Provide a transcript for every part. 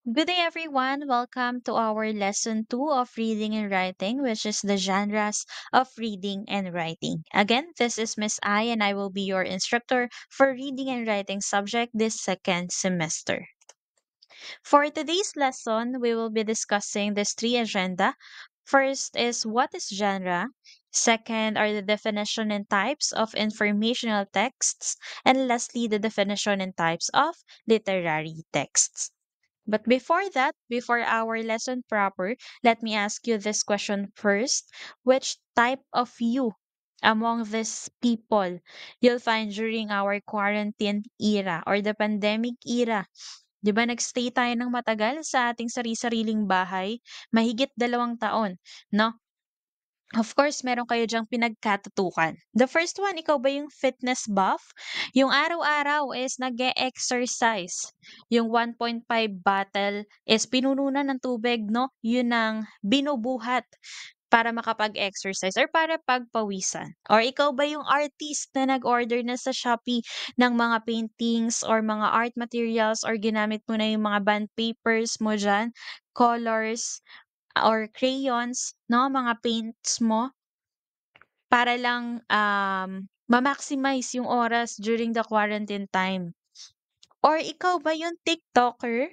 Good day, everyone. Welcome to our lesson 2 of reading and writing, which is the genres of reading and writing. Again, this is Miss I, and I will be your instructor for reading and writing subject this second semester. For today's lesson, we will be discussing these three agenda. First is what is genre? Second are the definition and types of informational texts. And lastly, the definition and types of literary texts. But before that, before our lesson proper, let me ask you this question first. Which type of you among these people you'll find during our quarantine era or the pandemic era? 'Di ba nagstay tayo ng matagal sa ating sari-sariling bahay, mahigit 2 taon, 'no? Of course, meron kayo diyang pinagkatutukan. The first one, ikaw ba yung fitness buff? Yung araw-araw is nag-e-exercise. Yung 1.5 bottle is pinununan ng tubig, no? Yun ang binubuhat para makapag-exercise or para pagpawisan. Or ikaw ba yung artist na nag-order na sa Shopee ng mga paintings or mga art materials or ginamit mo na yung mga bond papers mo dyan, colors, or crayons, no, mga paints mo para lang, ma-maximize yung oras during the quarantine time. Or ikaw ba yung TikToker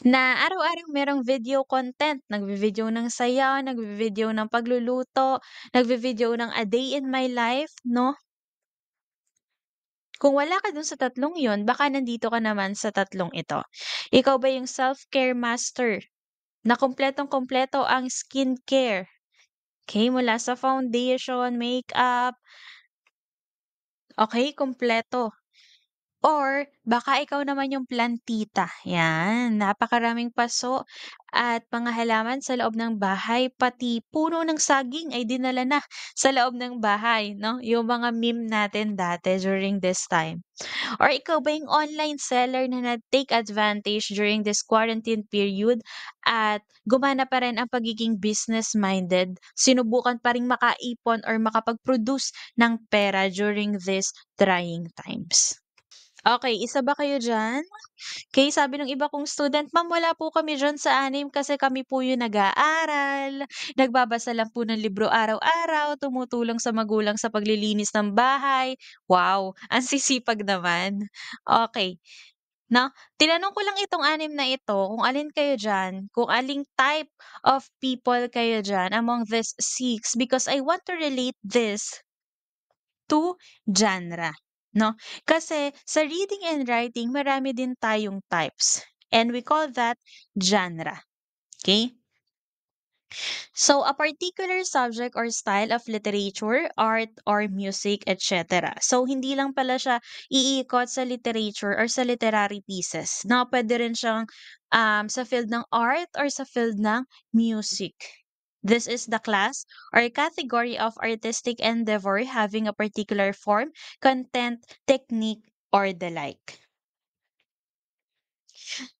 na araw-araw merong video content, nagvi-video ng sayaw, nagvi-video ng pagluluto, nagvi-video ng a day in my life, 'no? Kung wala ka dun sa tatlong yon, baka nandito ka naman sa tatlong ito. Ikaw ba yung self-care master na kumpletong-kumpleto ang skincare? Okay, mula sa foundation, makeup, okay, kumpleto. Or baka ikaw naman yung plantita, 'yan, napakaraming paso at mga halaman sa loob ng bahay, pati puno ng saging ay dinala na sa loob ng bahay, 'no, yung mga meme natin dati during this time. Or ikaw ba yung online seller na nag-take advantage during this quarantine period at gumana pa rin ang pagiging business-minded, sinubukan pa ring makaipon or makapag-produce ng pera during these trying times? Okay, isa ba kayo diyan? Okay, sabi ng iba kong student, "Ma'am, wala po kami diyan sa anim kasi kami po yung nag-aaral, nagbabasa lang po ng libro araw-araw, tumutulong sa magulang sa paglilinis ng bahay." Wow, ang sisipag naman. Okay, 'no, tinanong ko lang itong anim na ito kung alin kayo diyan, kung aling type of people kayo diyan among these 6 because I want to relate this to genre, 'no? Kasi sa reading and writing marami din tayong types and we call that genre, okay? So a particular subject or style of literature, art, or music, etc. So hindi lang pala siya iikot sa literature or sa literary pieces, no? Pwede rin siyang sa field ng art or sa field ng music. This is the class or category of artistic endeavor having a particular form, content, technique, or the like.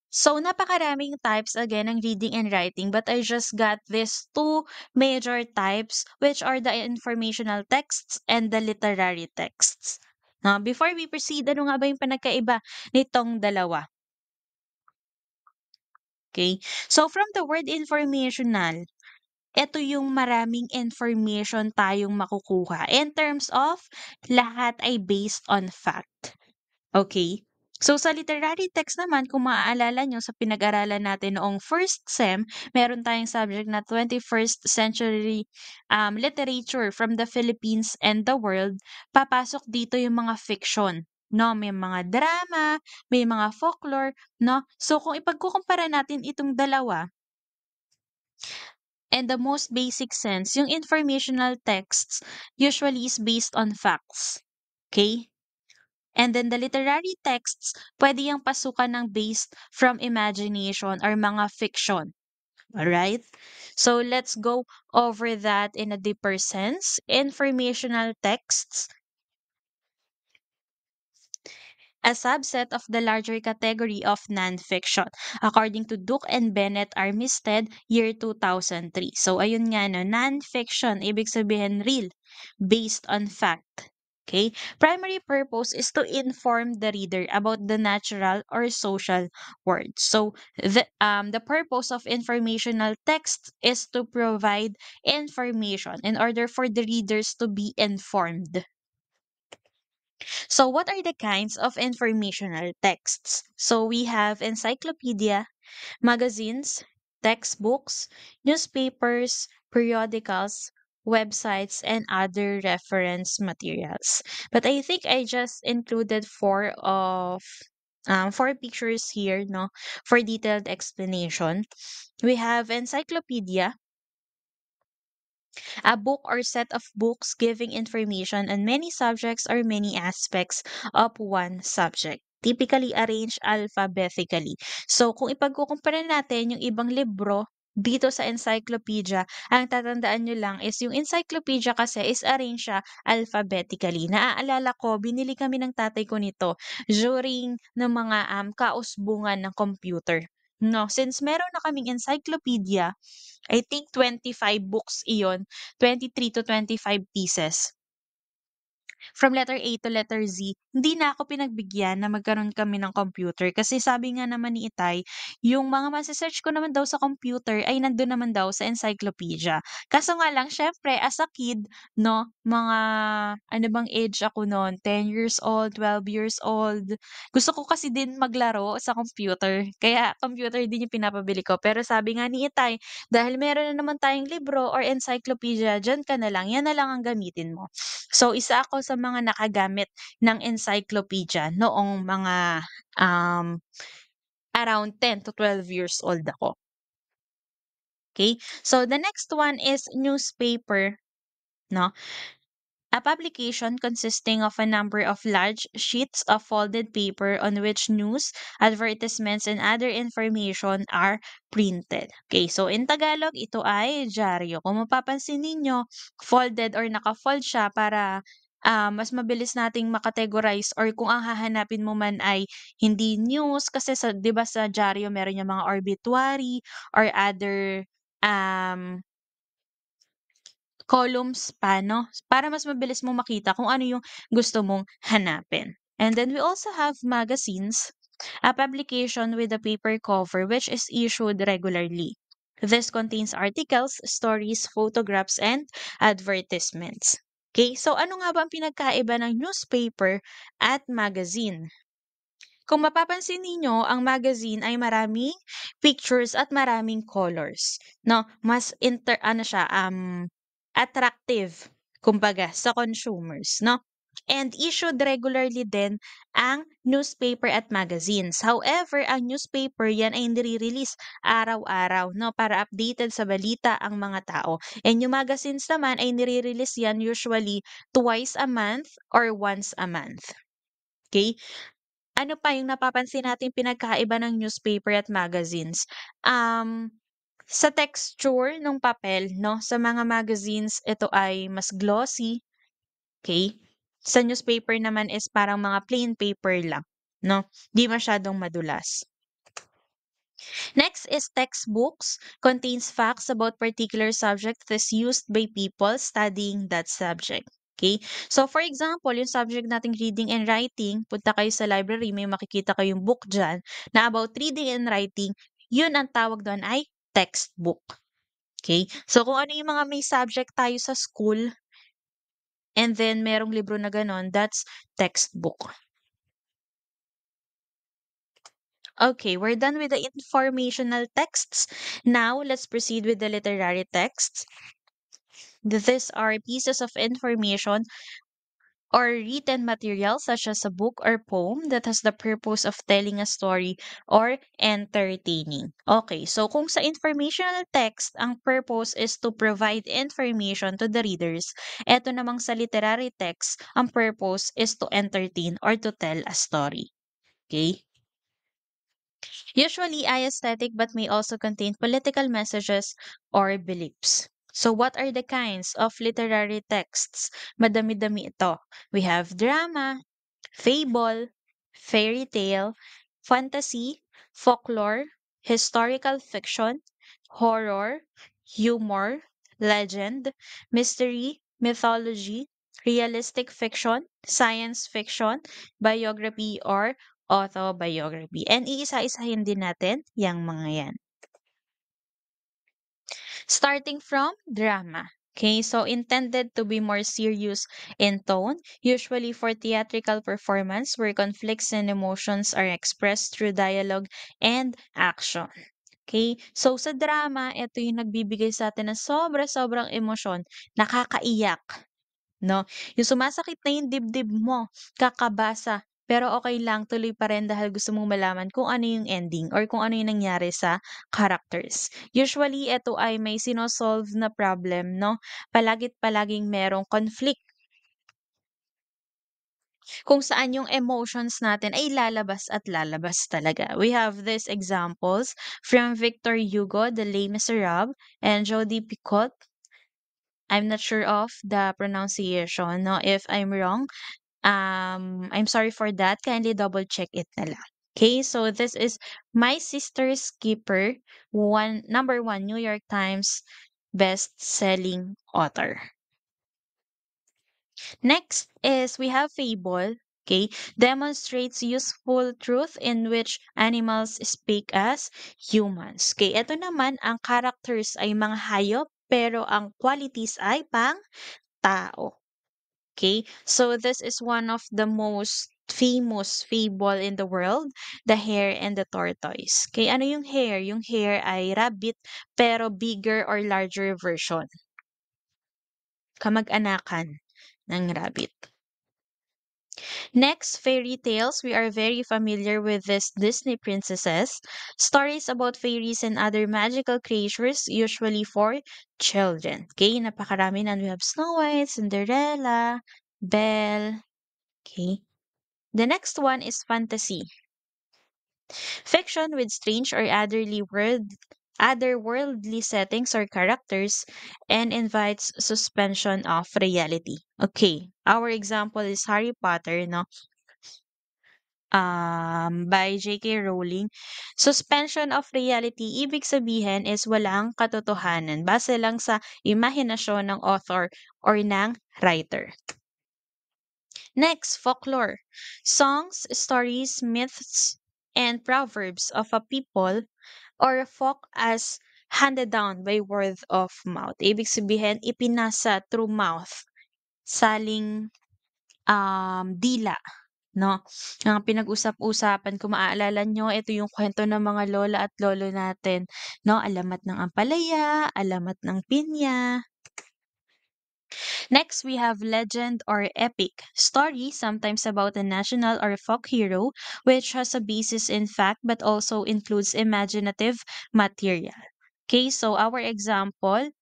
So, napakaraming types again ng reading and writing, but I just got these two major types, which are the informational texts and the literary texts. Now, before we proceed, ano nga ba yung pinagkaiba nitong dalawa? Okay? So, from the word informational, ito yung maraming information tayong makukuha in terms of lahat ay based on fact. Okay? So, sa literary text naman, kung maaalala nyo sa pinag-aralan natin noong first sem, meron tayong subject na 21st century literature from the Philippines and the world. Papasok dito yung mga fiction. No, may mga drama, may mga folklore, no? So kung ipagkukumpara natin itong dalawa, and the most basic sense, yung informational texts usually is based on facts. Okay? And then the literary texts, pwede yung pasukan ng based from imagination or mga fiction. Alright? So let's go over that in a deeper sense. Informational texts, a subset of the larger category of nonfiction, according to Duke and Bennett Armistead, year 2003. So ayun nga no, nonfiction, ibig sabihin real, based on fact. Okay? Primary purpose is to inform the reader about the natural or social world. So the purpose of informational text is to provide information in order for the readers to be informed. So what are the kinds of informational texts? So we have encyclopedia, magazines, textbooks, newspapers, periodicals, websites, and other reference materials. But I think I just included four pictures here, no, for detailed explanation. We have encyclopedia, a book or set of books giving information on many subjects or many aspects of one subject, typically arranged alphabetically. So, kung ipagkukumpara natin yung ibang libro dito sa encyclopedia, ang tatandaan nyo lang is yung encyclopedia kasi is arranged siya alphabetically. Naaalala ko, binili kami ng tatay ko nito during ng mga kausbungan ng computer. No, since meron na kaming encyclopedia, I think 25 books iyon, 23 to 25 pieces. From letter A to letter Z, hindi na ako pinagbigyan na magkaroon kami ng computer kasi sabi nga naman ni Itay, yung mga mase-search ko naman daw sa computer ay nandun naman daw sa encyclopedia. Kaso nga lang, syempre, as a kid, no, mga, ano bang age ako noon? 10 years old, 12 years old. Gusto ko kasi din maglaro sa computer. Kaya computer din yung pinapabili ko. Pero sabi nga ni Itay, dahil meron na naman tayong libro or encyclopedia, dyan ka na lang, yan na lang ang gamitin mo. So, isa ako sa mga nakagamit ng encyclopedia noong mga um, around 10 to 12 years old ako. Okay? So, the next one is newspaper, no? A publication consisting of a number of large sheets of folded paper on which news, advertisements, and other information are printed. Okay, so in Tagalog, ito ay dyaryo. Kung mapapansin ninyo, folded or naka-fold siya para mas mabilis nating makategorize or kung ang hahanapin mo man ay hindi news kasi sa 'di ba sa dyaryo meron yung mga obituary or other um columns pa 'no, para mas mabilis mong makita kung ano yung gusto mong hanapin. And then we also have magazines, a publication with a paper cover which is issued regularly. This contains articles, stories, photographs, and advertisements. Okay, so ano nga ba ang pinagkaiba ng newspaper at magazine? Kung mapapansin ninyo, ang magazine ay maraming pictures at maraming colors, 'no? Mas ano siya, attractive kumbaga sa consumers, 'no? And issued regularly din ang newspaper at magazines. However, ang newspaper yan ay nire-release araw-araw, 'no? Para updated sa balita ang mga tao. And yung magazines naman ay nire-release yan usually twice a month or once a month. Okay? Ano pa yung napapansin nating pinagkaiba ng newspaper at magazines? Sa texture ng papel 'no, sa mga magazines ito ay mas glossy, okay. Sa newspaper naman is parang mga plain paper lang 'no, 'di masyadong madulas. Next is textbooks, contains facts about particular subject that is used by people studying that subject. Okay? So, for example, yung subject nating reading and writing, punta kayo sa library, may makikita kayong book dyan na about reading and writing, yun ang tawag doon ay textbook. Okay? So, kung ano yung mga may subject tayo sa school, and then merong libro na ganon, that's textbook. Okay, we're done with the informational texts. Now, let's proceed with the literary texts. These are pieces of information or written material such as a book or poem that has the purpose of telling a story or entertaining. Okay, so kung sa informational text, ang purpose is to provide information to the readers, eto namang sa literary text, ang purpose is to entertain or to tell a story. Okay? Usually aesthetic but may also contain political messages or beliefs. So what are the kinds of literary texts? Madami-dami ito. We have drama, fable, fairy tale, fantasy, folklore, historical fiction, horror, humor, legend, mystery, mythology, realistic fiction, science fiction, biography, or autobiography. And iisa-isahin din natin yung mga yan. Starting from drama. Okay, so intended to be more serious in tone, usually for theatrical performance where conflicts and emotions are expressed through dialogue and action. Okay, so sa drama, ito yung nagbibigay sa atin ng sobra-sobrang emosyon, nakakaiyak, no? Yung sumasakit na yung dibdib mo, kakabasa, pero okay lang, tuloy pa rin dahil gusto mong malaman kung ano yung ending or kung ano yung nangyari sa characters. Usually, ito ay may sinosolve na problem, no? Palagit palaging merong conflict kung saan yung emotions natin ay lalabas at lalabas talaga. We have these examples from Victor Hugo, The Les Miserables, and Jodi Picoult. I'm not sure of the pronunciation, no? If I'm wrong, I'm sorry for that. Kindly double check it na lang. Okay, so this is My Sister's Keeper, number one New York Times best-selling author. Next is we have Fable. Okay, demonstrates useful truth in which animals speak as humans. Okay, ito naman ang characters ay mga hayop pero ang qualities ay pang tao. Okay, so this is one of the most famous fable in the world, The Hare and the Tortoise. Okay, ano yung hare? Yung hare ay rabbit pero bigger or larger version. Kamag-anakan ng rabbit. Next, fairy tales. We are very familiar with this Disney princesses. Stories about fairies and other magical creatures, usually for children. Okay, napakarami na. We have Snow White, Cinderella, Belle. Okay. The next one is fantasy. Fiction with strange or otherworldly settings or characters and invites suspension of reality. Okay, our example is Harry Potter, no? By J.K. Rowling. Suspension of reality, ibig sabihin is walang katotohanan. Base lang sa imahinasyon ng author or ng writer. Next, folklore. Songs, stories, myths, and proverbs of a people or a folk as handed down by word of mouth. Ibig sabihin, ipinasa through mouth, saling dila, no? Ang pinag-usap-usapan, kung maaalala nyo, ito yung kwento ng mga lola at lolo natin, no? Alamat ng ampalaya, alamat ng pinya. Next, we have legend or epic story, sometimes about a national or folk hero, which has a basis in fact but also includes imaginative material. Okay, so our examples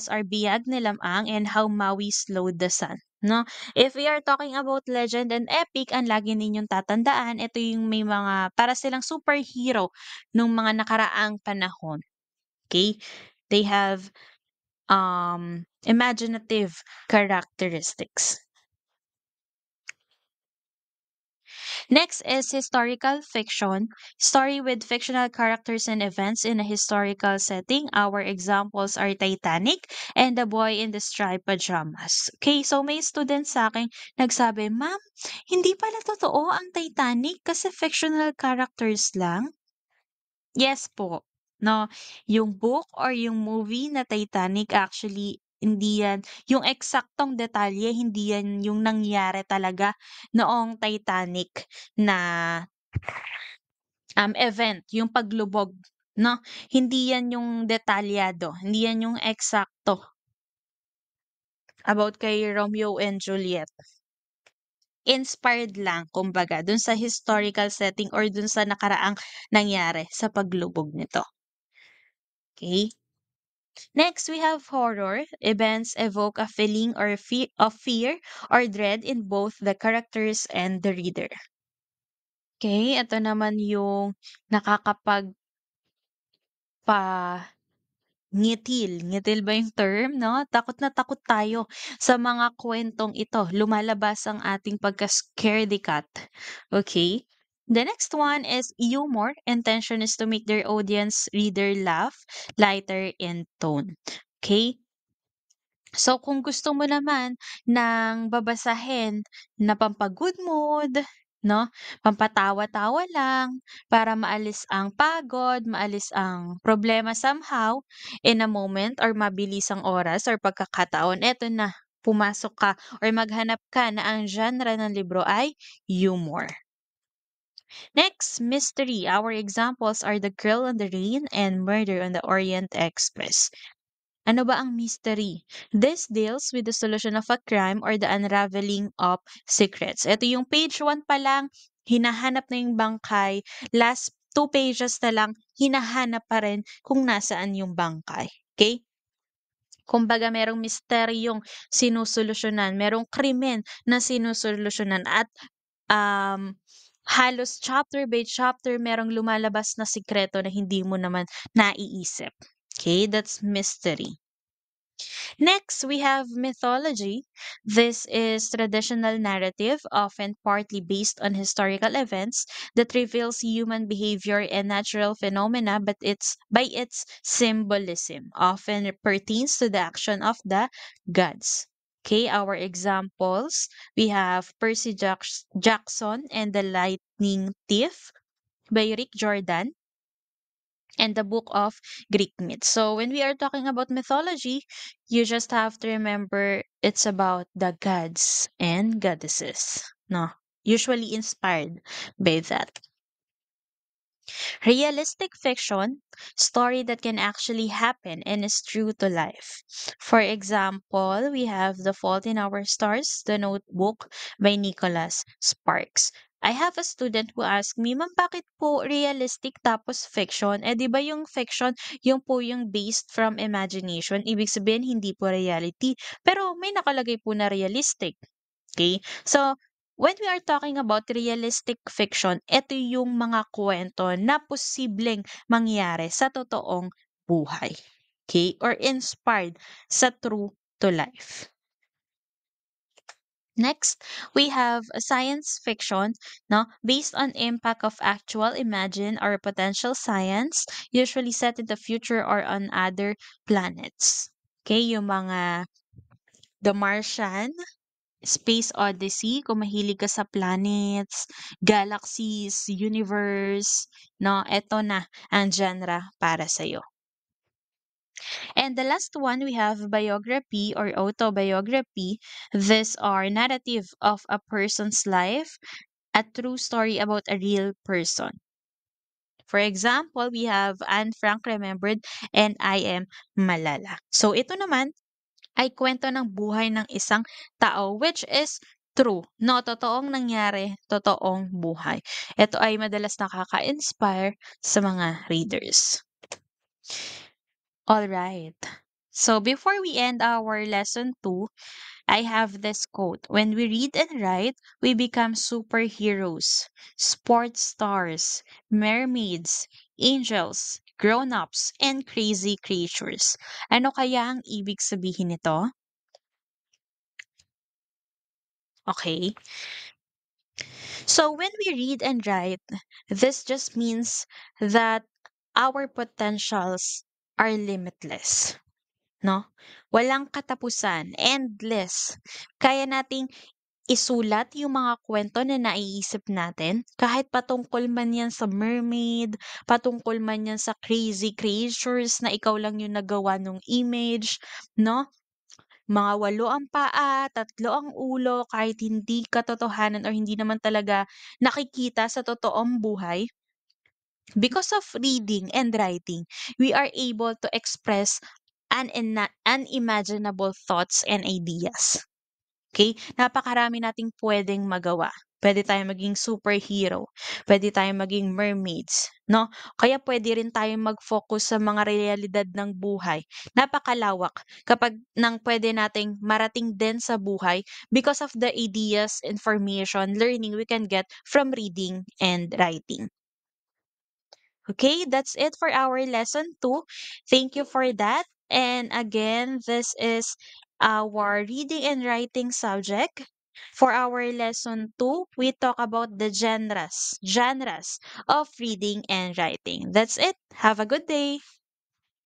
are Biyag ni Lamang and How Maui Slowed the Sun. No? If we are talking about legend and epic, ang lagi ninyong tatandaan, ito yung may mga, para silang superhero nung mga nakaraang panahon. Okay? They have imaginative characteristics. Next is historical fiction, story with fictional characters and events in a historical setting. Our examples are Titanic and The Boy in the Striped Pajamas. Okay, so may student sa akin nagsabi, Ma'am, hindi pala totoo ang Titanic kasi fictional characters lang. Yes po. No, yung book or yung movie na Titanic actually hindi yan yung eksaktong detalye, hindi yan yung nangyari talaga noong Titanic na event, yung paglubog, no? Hindi yan yung detalyado, hindi yan yung eksakto about kay Romeo and Juliet. Inspired lang, kumbaga, dun sa historical setting or dun sa nakaraang nangyari sa paglubog nito. Okay? Next, we have horror. Events evoke a feeling or of fear or dread in both the characters and the reader. Okay, ito naman yung nakakapag pa ngitil. Ngitil ba yung term, no? Takot na takot tayo sa mga kwentong ito. Lumalabas ang ating pagka-scaredy cat. Okay? The next one is humor. Intention is to make their audience reader laugh, lighter in tone. Okay? So kung gusto mo naman ng babasahin na pampa-good mood, 'no, pampatawa-tawa lang para maalis ang pagod, maalis ang problema somehow in a moment or mabilisang oras or pagkakataon, eto na, pumasok ka or maghanap ka na ang genre ng libro ay humor. Next, mystery. Our examples are The Girl on the Rain and Murder on the Orient Express. Ano ba ang mystery? This deals with the solution of a crime or the unraveling of secrets. Ito yung page 1 pa lang, hinahanap na yung bangkay. Last 2 pages na lang, hinahanap pa rin kung nasaan yung bangkay. Okay? Kumbaga merong misteryong sinusolusyonan, merong krimen na sinusolusyonan at um, halos chapter by chapter merong lumalabas na sikreto na hindi mo naman naiisip. Okay, that's mystery. Next, we have mythology. This is traditional narrative, often partly based on historical events, that reveals human behavior and natural phenomena, but it's by its symbolism, often pertains to the action of the gods. Okay, our examples, we have Jackson and the Lightning Thief by Rick Jordan and the book of Greek myths. So when we are talking about mythology, you just have to remember it's about the gods and goddesses. No, usually inspired by that. Realistic fiction, story that can actually happen and is true to life. For example, we have The Fault in Our Stars, The Notebook by Nicholas Sparks. I have a student who asked me, Ma'am, bakit po realistic tapos fiction? Eh, di ba yung fiction, yung po yung based from imagination, ibig sabihin hindi po reality. Pero may nakalagay po na realistic. Okay? So, when we are talking about realistic fiction, ito yung mga kwento na posibleng mangyari sa totoong buhay. Okay? Or inspired sa true to life. Next, we have a science fiction, no, based on impact of actual, imagined, or potential science, usually set in the future or on other planets. Okay, yung mga The Martian, Space Odyssey, kung mahilig ka sa planets, galaxies, universe, no, eto na ang genre para sa'yo. And the last one, we have biography or autobiography. These are narrative of a person's life, a true story about a real person. For example, we have Anne Frank Remembered and I Am Malala. So ito naman ay kwento ng buhay ng isang tao which is true, no? Totoong nangyari, totoong buhay. Ito ay madalas nakaka-inspire sa mga readers. All right. So before we end our lesson 2, I have this quote. When we read and write, we become superheroes, sports stars, mermaids, angels, grown-ups, and crazy creatures. Ano kaya ang ibig sabihin nito? Okay. So when we read and write, this just means that our potentials are limitless, no? Walang katapusan, endless. Kaya nating isulat yung mga kwento na naiisip natin, kahit patungkol man yan sa mermaid, patungkol man yan sa crazy creatures na ikaw lang yung nagawa ng image, no? Mga 8 ang paa, 3 ang ulo, kahit hindi katotohanan or hindi naman talaga nakikita sa totoong buhay, because of reading and writing, we are able to express unimaginable thoughts and ideas. Okay? Napakarami nating pwedeng magawa. Pwede tayong maging superhero, pwede tayong maging mermaids, no? Kaya pwede rin tayong mag-focus sa mga realidad ng buhay. Napakalawak kapag nang pwede nating marating din sa buhay because of the ideas, information, learning we can get from reading and writing. Okay, that's it for our lesson 2. Thank you for that. And again, this is our reading and writing subject. For our lesson 2, we talk about the genres of reading and writing. That's it. Have a good day.